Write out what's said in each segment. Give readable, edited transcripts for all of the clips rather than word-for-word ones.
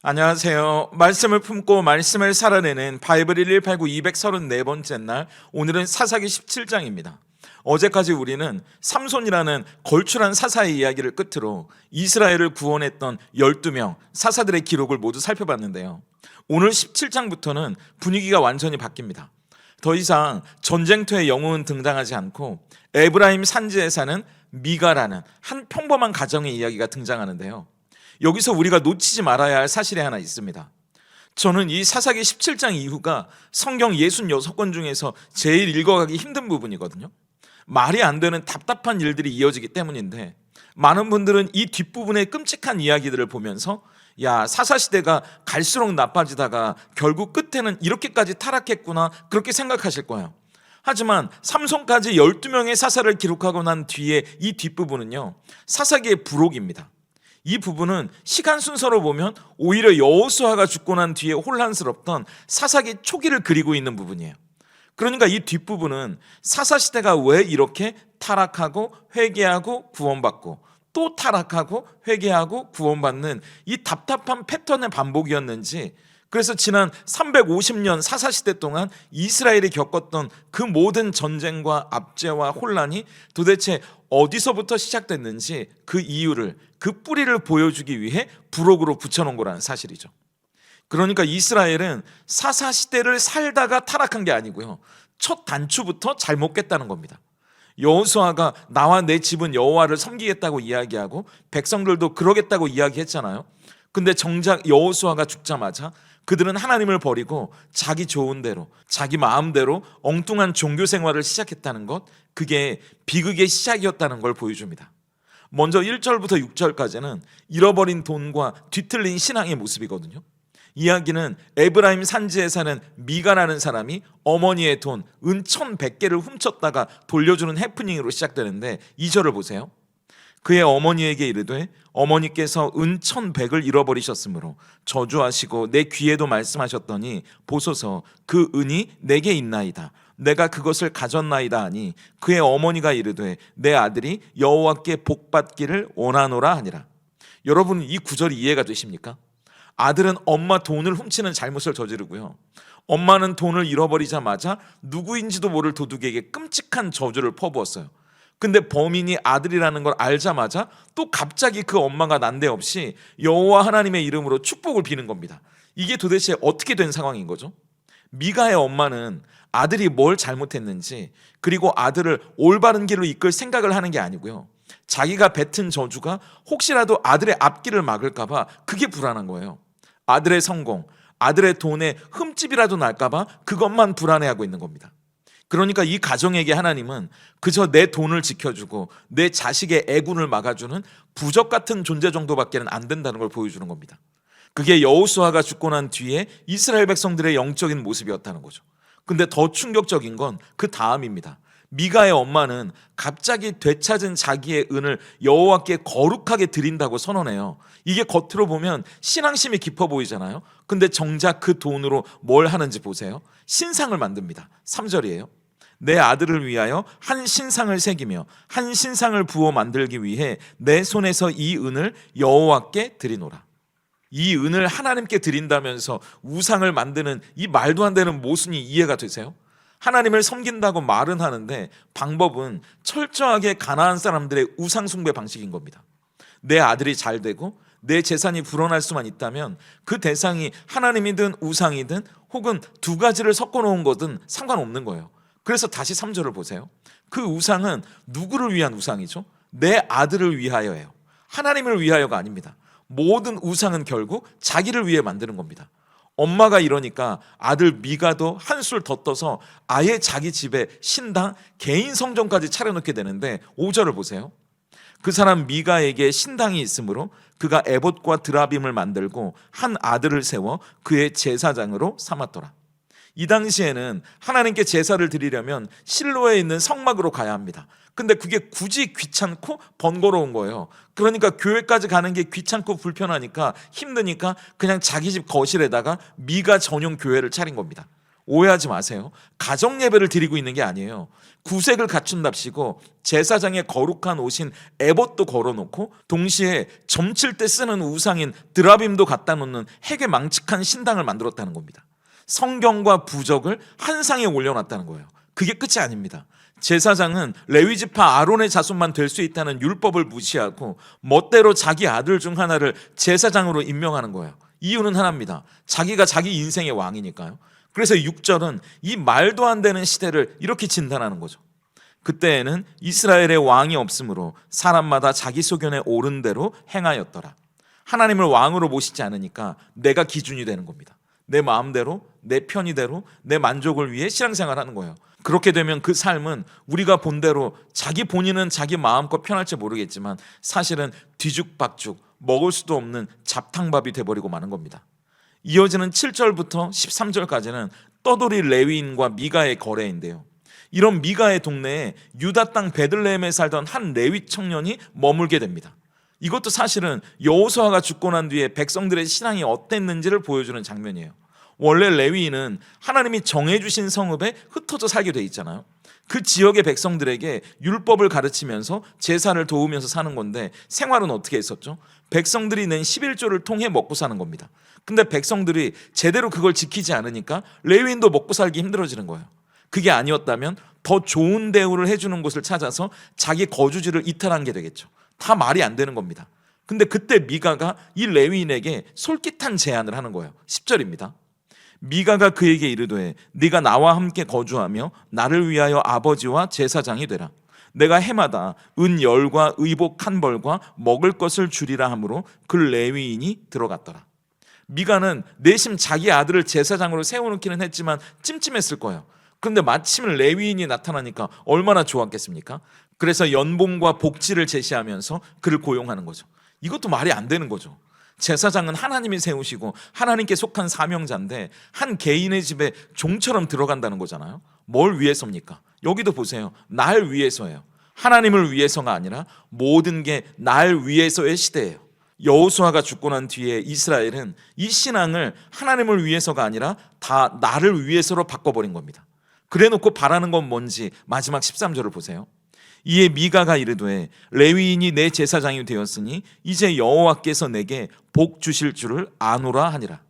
안녕하세요. 말씀을 품고 말씀을 살아내는 바이블 1189 234번째 날, 오늘은 사사기 17장입니다. 어제까지 우리는 삼손이라는 걸출한 사사의 이야기를 끝으로 이스라엘을 구원했던 12명 사사들의 기록을 모두 살펴봤는데요. 오늘 17장부터는 분위기가 완전히 바뀝니다. 더 이상 전쟁터의 영웅은 등장하지 않고 에브라임 산지에 사는 미가라는 한 평범한 가정의 이야기가 등장하는데요. 여기서 우리가 놓치지 말아야 할 사실이 하나 있습니다. 저는 이 사사기 17장 이후가 성경 66권 중에서 제일 읽어가기 힘든 부분이거든요. 말이 안 되는 답답한 일들이 이어지기 때문인데, 많은 분들은 이 뒷부분의 끔찍한 이야기들을 보면서 야, 사사시대가 갈수록 나빠지다가 결국 끝에는 이렇게까지 타락했구나, 그렇게 생각하실 거예요. 하지만 삼손까지 12명의 사사를 기록하고 난 뒤에 이 뒷부분은요, 사사기의 부록입니다. 이 부분은 시간 순서로 보면 오히려 여호수아가 죽고 난 뒤에 혼란스럽던 사사기 초기를 그리고 있는 부분이에요. 그러니까 이 뒷부분은 사사시대가 왜 이렇게 타락하고 회개하고 구원받고 또 타락하고 회개하고 구원받는 이 답답한 패턴의 반복이었는지, 그래서 지난 350년 사사시대 동안 이스라엘이 겪었던 그 모든 전쟁과 압제와 혼란이 도대체 어디서부터 시작됐는지 그 이유를, 그 뿌리를 보여주기 위해 부록으로 붙여놓은 거라는 사실이죠. 그러니까 이스라엘은 사사시대를 살다가 타락한 게 아니고요, 첫 단추부터 잘못 깼다는 겁니다. 여호수아가 나와 내 집은 여호와를 섬기겠다고 이야기하고 백성들도 그러겠다고 이야기했잖아요. 근데 정작 여호수아가 죽자마자 그들은 하나님을 버리고 자기 좋은 대로, 자기 마음대로 엉뚱한 종교 생활을 시작했다는 것, 그게 비극의 시작이었다는 걸 보여줍니다. 먼저 1절부터 6절까지는 잃어버린 돈과 뒤틀린 신앙의 모습이거든요. 이야기는 에브라임 산지에 사는 미가라는 사람이 어머니의 돈 은 1,100개를 훔쳤다가 돌려주는 해프닝으로 시작되는데, 2절을 보세요. 그의 어머니에게 이르되 어머니께서 은 1,100을 잃어버리셨으므로 저주하시고 내 귀에도 말씀하셨더니 보소서 그 은이 내게 있나이다. 내가 그것을 가졌나이다 하니 그의 어머니가 이르되 내 아들이 여호와께 복받기를 원하노라 하니라. 여러분, 이 구절이 이해가 되십니까? 아들은 엄마 돈을 훔치는 잘못을 저지르고요, 엄마는 돈을 잃어버리자마자 누구인지도 모를 도둑에게 끔찍한 저주를 퍼부었어요. 근데 범인이 아들이라는 걸 알자마자 또 갑자기 그 엄마가 난데없이 여호와 하나님의 이름으로 축복을 비는 겁니다. 이게 도대체 어떻게 된 상황인 거죠? 미가의 엄마는 아들이 뭘 잘못했는지, 그리고 아들을 올바른 길로 이끌 생각을 하는 게 아니고요, 자기가 뱉은 저주가 혹시라도 아들의 앞길을 막을까 봐 그게 불안한 거예요. 아들의 성공, 아들의 돈에 흠집이라도 날까 봐 그것만 불안해하고 있는 겁니다. 그러니까 이 가정에게 하나님은 그저 내 돈을 지켜주고 내 자식의 애군을 막아주는 부적 같은 존재 정도밖에는 안 된다는 걸 보여주는 겁니다. 그게 여호수아가 죽고 난 뒤에 이스라엘 백성들의 영적인 모습이었다는 거죠. 근데 더 충격적인 건 그 다음입니다. 미가의 엄마는 갑자기 되찾은 자기의 은을 여호와께 거룩하게 드린다고 선언해요. 이게 겉으로 보면 신앙심이 깊어 보이잖아요. 근데 정작 그 돈으로 뭘 하는지 보세요. 신상을 만듭니다. 3절이에요. 내 아들을 위하여 한 신상을 새기며 한 신상을 부어 만들기 위해 내 손에서 이 은을 여호와께 드리노라. 이 은을 하나님께 드린다면서 우상을 만드는 이 말도 안 되는 모순이 이해가 되세요? 하나님을 섬긴다고 말은 하는데 방법은 철저하게 가나안 사람들의 우상 숭배 방식인 겁니다. 내 아들이 잘 되고 내 재산이 불어날 수만 있다면 그 대상이 하나님이든 우상이든 혹은 두 가지를 섞어 놓은 거든 상관없는 거예요. 그래서 다시 3절을 보세요. 그 우상은 누구를 위한 우상이죠? 내 아들을 위하여예요. 하나님을 위하여가 아닙니다. 모든 우상은 결국 자기를 위해 만드는 겁니다. 엄마가 이러니까 아들 미가도 한술 더 떠서 아예 자기 집에 신당, 개인 성전까지 차려놓게 되는데, 5절을 보세요. 그 사람 미가에게 신당이 있으므로 그가 에봇과 드라빔을 만들고 한 아들을 세워 그의 제사장으로 삼았더라. 이 당시에는 하나님께 제사를 드리려면 실로에 있는 성막으로 가야 합니다. 근데 그게 굳이 귀찮고 번거로운 거예요. 그러니까 교회까지 가는 게 귀찮고 불편하니까 힘드니까 그냥 자기 집 거실에다가 미가 전용 교회를 차린 겁니다. 오해하지 마세요. 가정 예배를 드리고 있는 게 아니에요. 구색을 갖춘답시고 제사장의 거룩한 옷인 에봇도 걸어놓고 동시에 점칠 때 쓰는 우상인 드라빔도 갖다 놓는 핵에 망측한 신당을 만들었다는 겁니다. 성경과 부적을 한 상에 올려놨다는 거예요. 그게 끝이 아닙니다. 제사장은 레위지파 아론의 자손만 될 수 있다는 율법을 무시하고 멋대로 자기 아들 중 하나를 제사장으로 임명하는 거예요. 이유는 하나입니다. 자기가 자기 인생의 왕이니까요. 그래서 6절은 이 말도 안 되는 시대를 이렇게 진단하는 거죠. 그때에는 이스라엘의 왕이 없으므로 사람마다 자기 소견에 옳은 대로 행하였더라. 하나님을 왕으로 모시지 않으니까 내가 기준이 되는 겁니다. 내 마음대로, 내 편의대로, 내 만족을 위해 신앙생활하는 거예요. 그렇게 되면 그 삶은 우리가 본대로 자기 본인은 자기 마음껏 편할지 모르겠지만 사실은 뒤죽박죽 먹을 수도 없는 잡탕밥이 돼버리고 마는 겁니다. 이어지는 7절부터 13절까지는 떠돌이 레위인과 미가의 거래인데요. 이런 미가의 동네에 유다 땅 베들레헴에 살던 한 레위 청년이 머물게 됩니다. 이것도 사실은 여호수아가 죽고 난 뒤에 백성들의 신앙이 어땠는지를 보여주는 장면이에요. 원래 레위인은 하나님이 정해주신 성읍에 흩어져 살게 돼 있잖아요. 그 지역의 백성들에게 율법을 가르치면서 제사를 도우면서 사는 건데 생활은 어떻게 했었죠? 백성들이 낸 11조를 통해 먹고 사는 겁니다. 근데 백성들이 제대로 그걸 지키지 않으니까 레위인도 먹고 살기 힘들어지는 거예요. 그게 아니었다면 더 좋은 대우를 해주는 곳을 찾아서 자기 거주지를 이탈한 게 되겠죠. 다 말이 안 되는 겁니다. 근데 그때 미가가 이 레위인에게 솔깃한 제안을 하는 거예요. 10절입니다. 미가가 그에게 이르되 네가 나와 함께 거주하며 나를 위하여 아버지와 제사장이 되라. 내가 해마다 은 10과 의복 1벌과 먹을 것을 주리라 하므로 그 레위인이 들어갔더라. 미가는 내심 자기 아들을 제사장으로 세워놓기는 했지만 찜찜했을 거예요. 그런데 마침 레위인이 나타나니까 얼마나 좋았겠습니까? 그래서 연봉과 복지를 제시하면서 그를 고용하는 거죠. 이것도 말이 안 되는 거죠. 제사장은 하나님이 세우시고 하나님께 속한 사명자인데 한 개인의 집에 종처럼 들어간다는 거잖아요. 뭘 위해서입니까? 여기도 보세요. 날 위해서예요. 하나님을 위해서가 아니라 모든 게 날 위해서의 시대예요. 여호수아가 죽고 난 뒤에 이스라엘은 이 신앙을 하나님을 위해서가 아니라 다 나를 위해서로 바꿔버린 겁니다. 그래놓고 바라는 건 뭔지 마지막 13절을 보세요. 이에 미가가 이르되 레위인이 내 제사장이 되었으니 이제 여호와께서 내게 복 주실 줄을 아노라 하니라.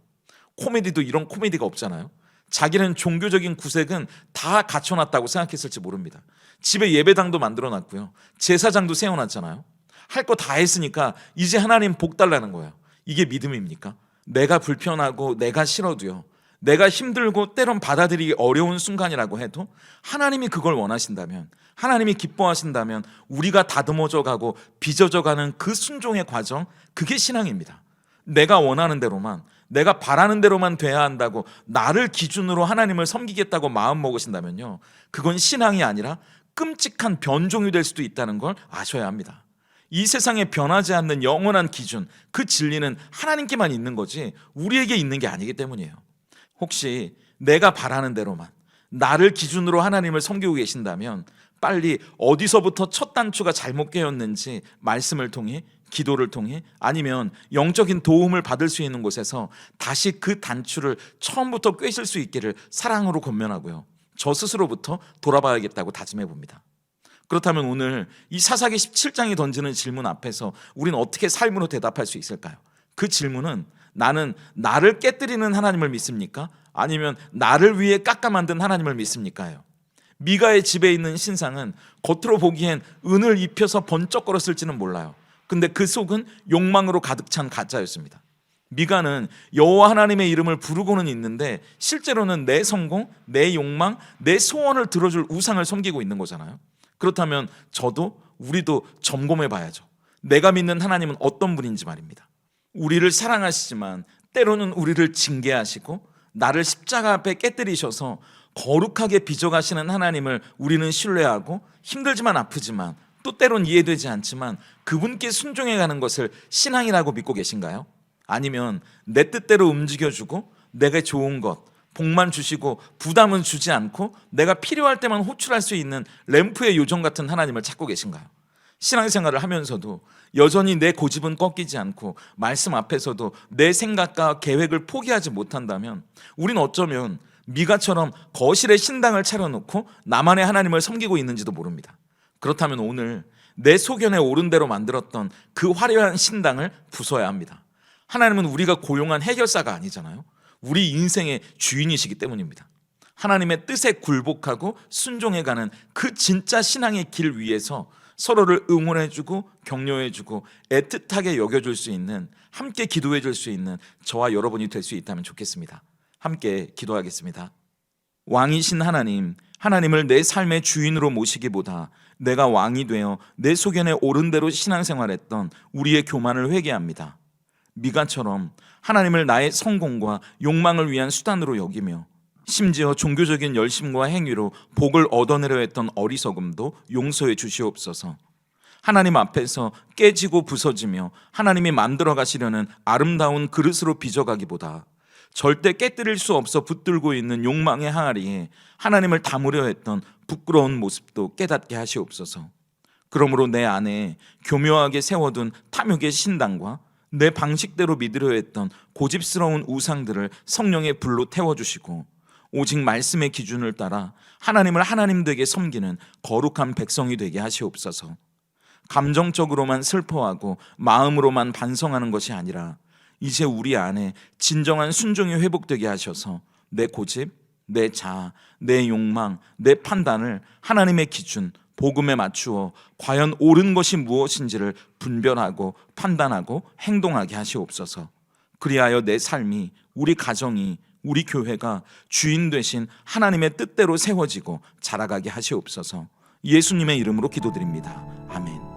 코미디도 이런 코미디가 없잖아요. 자기는 종교적인 구색은 다 갖춰놨다고 생각했을지 모릅니다. 집에 예배당도 만들어놨고요. 제사장도 세워놨잖아요. 할 거 다 했으니까 이제 하나님 복 달라는 거예요. 이게 믿음입니까? 내가 불편하고 내가 싫어도요, 내가 힘들고 때론 받아들이기 어려운 순간이라고 해도 하나님이 그걸 원하신다면, 하나님이 기뻐하신다면 우리가 다듬어져 가고 빚어져 가는 그 순종의 과정, 그게 신앙입니다. 내가 원하는 대로만, 내가 바라는 대로만 돼야 한다고 나를 기준으로 하나님을 섬기겠다고 마음 먹으신다면요, 그건 신앙이 아니라 끔찍한 변종이 될 수도 있다는 걸 아셔야 합니다. 이 세상에 변하지 않는 영원한 기준, 그 진리는 하나님께만 있는 거지 우리에게 있는 게 아니기 때문이에요. 혹시 내가 바라는 대로만, 나를 기준으로 하나님을 섬기고 계신다면 빨리 어디서부터 첫 단추가 잘못 깨었는지 말씀을 통해, 기도를 통해, 아니면 영적인 도움을 받을 수 있는 곳에서 다시 그 단추를 처음부터 꿰실 수 있기를 사랑으로 권면하고요, 저 스스로부터 돌아봐야겠다고 다짐해 봅니다. 그렇다면 오늘 이 사사기 17장이 던지는 질문 앞에서 우리는 어떻게 삶으로 대답할 수 있을까요? 그 질문은, 나는 나를 깨뜨리는 하나님을 믿습니까? 아니면 나를 위해 깎아 만든 하나님을 믿습니까요? 미가의 집에 있는 신상은 겉으로 보기엔 은을 입혀서 번쩍거렸을지는 몰라요. 근데 그 속은 욕망으로 가득 찬 가짜였습니다. 미가는 여호와 하나님의 이름을 부르고는 있는데 실제로는 내 성공, 내 욕망, 내 소원을 들어줄 우상을 섬기고 있는 거잖아요. 그렇다면 저도, 우리도 점검해 봐야죠. 내가 믿는 하나님은 어떤 분인지 말입니다. 우리를 사랑하시지만 때로는 우리를 징계하시고 나를 십자가 앞에 깨뜨리셔서 거룩하게 빚어가시는 하나님을 우리는 신뢰하고, 힘들지만 아프지만 또 때론 이해되지 않지만 그분께 순종해가는 것을 신앙이라고 믿고 계신가요? 아니면 내 뜻대로 움직여주고 내가 좋은 것, 복만 주시고 부담은 주지 않고 내가 필요할 때만 호출할 수 있는 램프의 요정 같은 하나님을 찾고 계신가요? 신앙생활을 하면서도 여전히 내 고집은 꺾이지 않고 말씀 앞에서도 내 생각과 계획을 포기하지 못한다면 우리는 어쩌면 미가처럼 거실에 신당을 차려놓고 나만의 하나님을 섬기고 있는지도 모릅니다. 그렇다면 오늘 내 소견에 옳은 대로 만들었던 그 화려한 신당을 부숴야 합니다. 하나님은 우리가 고용한 해결사가 아니잖아요. 우리 인생의 주인이시기 때문입니다. 하나님의 뜻에 굴복하고 순종해가는 그 진짜 신앙의 길 위에서 서로를 응원해주고 격려해주고 애틋하게 여겨줄 수 있는, 함께 기도해줄 수 있는 저와 여러분이 될 수 있다면 좋겠습니다. 함께 기도하겠습니다. 왕이신 하나님, 하나님을 내 삶의 주인으로 모시기보다 내가 왕이 되어 내 소견에 옳은 대로 신앙생활했던 우리의 교만을 회개합니다. 미가처럼 하나님을 나의 성공과 욕망을 위한 수단으로 여기며 심지어 종교적인 열심과 행위로 복을 얻어내려 했던 어리석음도 용서해 주시옵소서. 하나님 앞에서 깨지고 부서지며 하나님이 만들어 가시려는 아름다운 그릇으로 빚어가기보다 절대 깨뜨릴 수 없어 붙들고 있는 욕망의 항아리에 하나님을 담으려 했던 부끄러운 모습도 깨닫게 하시옵소서. 그러므로 내 안에 교묘하게 세워둔 탐욕의 신당과 내 방식대로 믿으려 했던 고집스러운 우상들을 성령의 불로 태워주시고 오직 말씀의 기준을 따라 하나님을 하나님 되게 섬기는 거룩한 백성이 되게 하시옵소서. 감정적으로만 슬퍼하고 마음으로만 반성하는 것이 아니라 이제 우리 안에 진정한 순종이 회복되게 하셔서 내 고집, 내 자아, 내 욕망, 내 판단을 하나님의 기준, 복음에 맞추어 과연 옳은 것이 무엇인지를 분별하고 판단하고 행동하게 하시옵소서. 그리하여 내 삶이, 우리 가정이, 우리 교회가 주인 되신 하나님의 뜻대로 세워지고 자라가게 하시옵소서. 예수님의 이름으로 기도드립니다. 아멘.